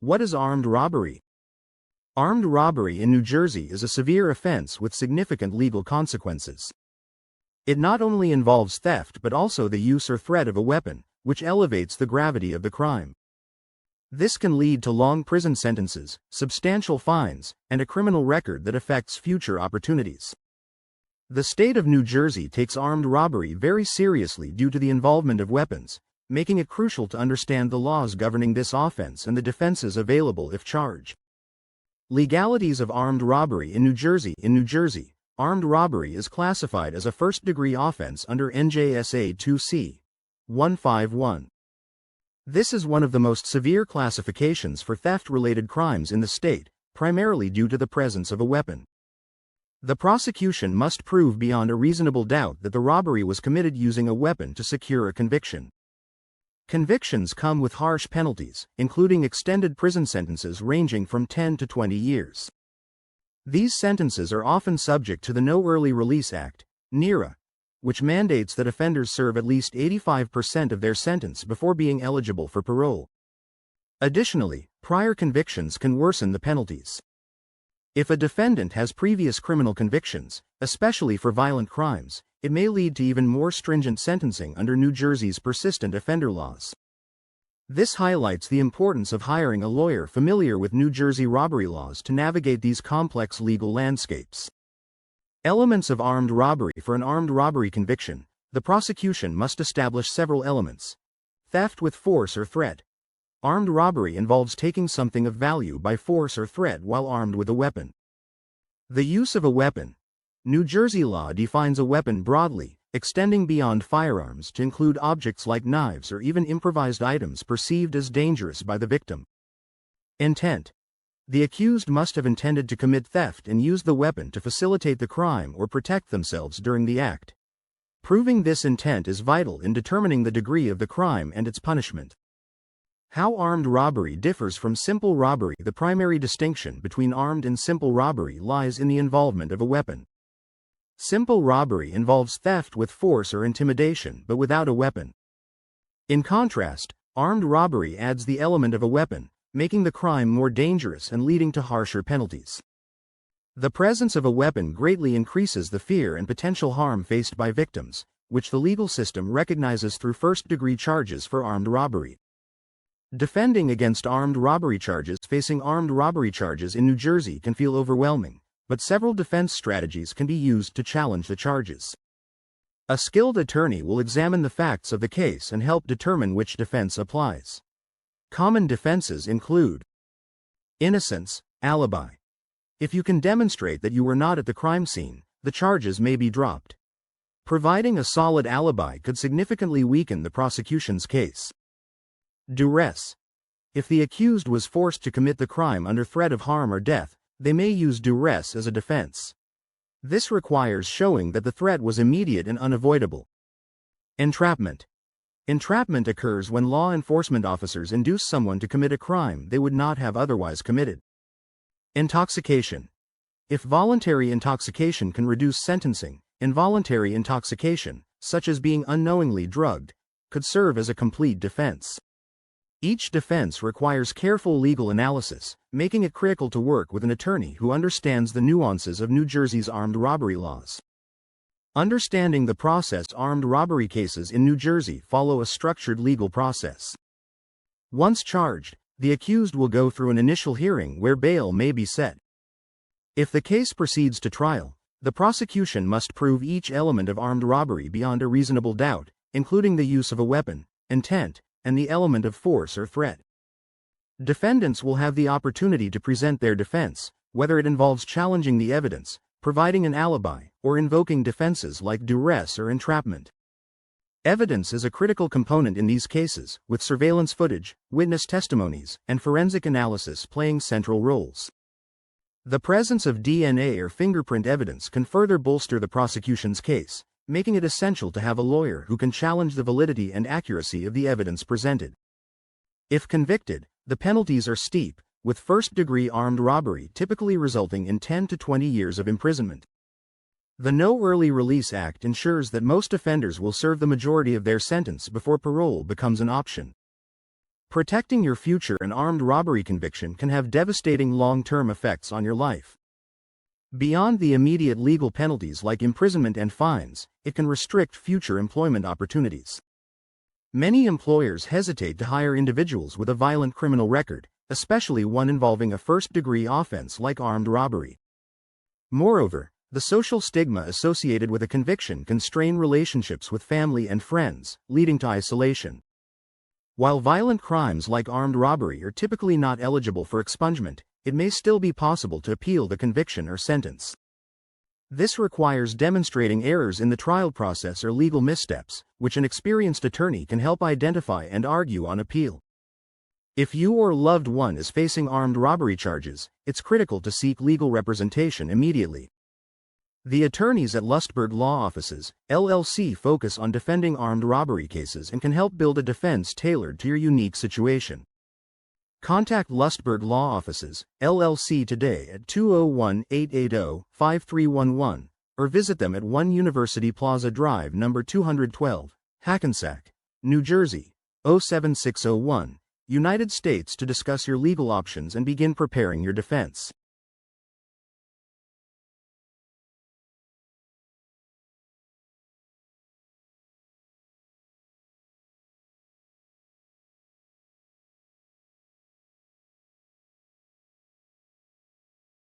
What is armed robbery? Armed robbery in New Jersey is a severe offense with significant legal consequences. It not only involves theft but also the use or threat of a weapon, which elevates the gravity of the crime. This can lead to long prison sentences, substantial fines, and a criminal record that affects future opportunities. The state of New Jersey takes armed robbery very seriously due to the involvement of weapons, making it crucial to understand the laws governing this offense and the defenses available if charged. Legalities of armed robbery in New Jersey. In New Jersey, armed robbery is classified as a first-degree offense under N.J.S.A 2C 151. This is one of the most severe classifications for theft-related crimes in the state, primarily due to the presence of a weapon. The prosecution must prove beyond a reasonable doubt that the robbery was committed using a weapon to secure a conviction. Convictions come with harsh penalties, including extended prison sentences ranging from 10 to 20 years. These sentences are often subject to the No Early Release Act, (N.J.S.A), which mandates that offenders serve at least 85% of their sentence before being eligible for parole. Additionally, prior convictions can worsen the penalties. If a defendant has previous criminal convictions, especially for violent crimes, it may lead to even more stringent sentencing under New Jersey's persistent offender laws. This highlights the importance of hiring a lawyer familiar with New Jersey robbery laws to navigate these complex legal landscapes. Elements of armed robbery. For an armed robbery conviction, the prosecution must establish several elements. Theft with force or threat. Armed robbery involves taking something of value by force or threat while armed with a weapon. The use of a weapon. New Jersey law defines a weapon broadly, extending beyond firearms to include objects like knives or even improvised items perceived as dangerous by the victim. Intent. The accused must have intended to commit theft and used the weapon to facilitate the crime or protect themselves during the act. Proving this intent is vital in determining the degree of the crime and its punishment. How armed robbery differs from simple robbery. The primary distinction between armed and simple robbery lies in the involvement of a weapon. Simple robbery involves theft with force or intimidation but without a weapon. In contrast, armed robbery adds the element of a weapon, making the crime more dangerous and leading to harsher penalties. The presence of a weapon greatly increases the fear and potential harm faced by victims, which the legal system recognizes through first-degree charges for armed robbery. Defending against armed robbery charges. Facing armed robbery charges in New Jersey can feel overwhelming, but several defense strategies can be used to challenge the charges. A skilled attorney will examine the facts of the case and help determine which defense applies. Common defenses include innocence, alibi. If you can demonstrate that you were not at the crime scene, the charges may be dropped. Providing a solid alibi could significantly weaken the prosecution's case. Duress. If the accused was forced to commit the crime under threat of harm or death, they may use duress as a defense. This requires showing that the threat was immediate and unavoidable. Entrapment. Entrapment occurs when law enforcement officers induce someone to commit a crime they would not have otherwise committed. Intoxication. If voluntary intoxication can reduce sentencing, involuntary intoxication, such as being unknowingly drugged, could serve as a complete defense. Each defense requires careful legal analysis, making it critical to work with an attorney who understands the nuances of New Jersey's armed robbery laws. Understanding the process. Armed robbery cases in New Jersey follow a structured legal process. Once charged, the accused will go through an initial hearing where bail may be set. If the case proceeds to trial, the prosecution must prove each element of armed robbery beyond a reasonable doubt, including the use of a weapon, intent, and the element of force or threat. Defendants will have the opportunity to present their defense, whether it involves challenging the evidence, providing an alibi, or invoking defenses like duress or entrapment. Evidence is a critical component in these cases, with surveillance footage, witness testimonies, and forensic analysis playing central roles. The presence of DNA or fingerprint evidence can further bolster the prosecution's case, making it essential to have a lawyer who can challenge the validity and accuracy of the evidence presented. If convicted, the penalties are steep, with first-degree armed robbery typically resulting in 10 to 20 years of imprisonment. The No Early Release Act ensures that most offenders will serve the majority of their sentence before parole becomes an option. Protecting your future. An armed robbery conviction can have devastating long-term effects on your life. Beyond the immediate legal penalties like imprisonment and fines, it can restrict future employment opportunities. Many employers hesitate to hire individuals with a violent criminal record, especially one involving a first-degree offense like armed robbery. Moreover, the social stigma associated with a conviction can strain relationships with family and friends, leading to isolation. While violent crimes like armed robbery are typically not eligible for expungement, it may still be possible to appeal the conviction or sentence. This requires demonstrating errors in the trial process or legal missteps, which an experienced attorney can help identify and argue on appeal. If you or loved one is facing armed robbery charges, it's critical to seek legal representation immediately. The attorneys at Lustberg Law Offices, LLC focus on defending armed robbery cases and can help build a defense tailored to your unique situation. Contact Lustberg Law Offices, LLC today at 201-880-5311, or visit them at 1 University Plaza Drive, number 212, Hackensack, New Jersey, 07601, United States to discuss your legal options and begin preparing your defense.